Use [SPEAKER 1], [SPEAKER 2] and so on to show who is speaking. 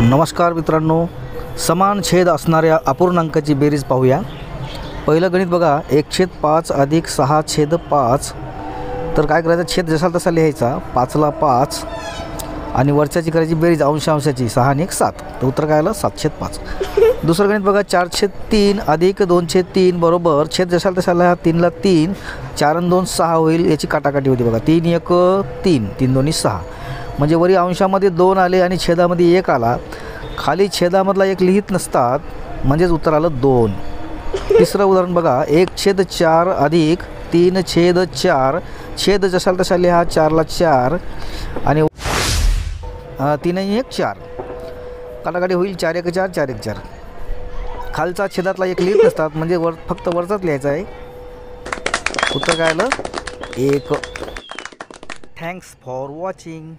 [SPEAKER 1] नमस्कार मित्रांनो, समान छेद असणाऱ्या अपूर्णांकाची बेरीज पाहूया। पहिलं गणित बघा, 1/5 अधिक 6/5। तर काय करायचं, छेद जसा तसा लिहायचा, 5ला 5 आणि वरच्याची करायची बेरीज अंशांशाची, 6 आणि 1 7। तर उत्तर काय आलं, 7/5। दुसरं गणित बघा, 4/3 अधिक 2/3 बरोबर छेद जसा तसा लिहा, 3ला 3, 4 आणि 2 6 होईल, याची काटाकाटी होती बघा, 3 1 3, 3 2 6। म्हणजे वरी अंशामध्ये 2 आले आणि छेदामध्ये 1 आला, खाली छेदामधला 1 लिहित नसतात, म्हणजेच उत्तर आलं 2। तिसरं उदाहरण बघा, 1/4 अधिक 3/4, छेद जसा तसा लिहा, 4ला 4 आणि 3 आणि 1 4, काटाकाटी होईल, 4 1 4, 4 1 4। खालचा छेदातला 1 लिहित नसतात, म्हणजे फक्त वरचाच लिहायचा आहे, उत्तर काय आलं 1। Thanks for watching.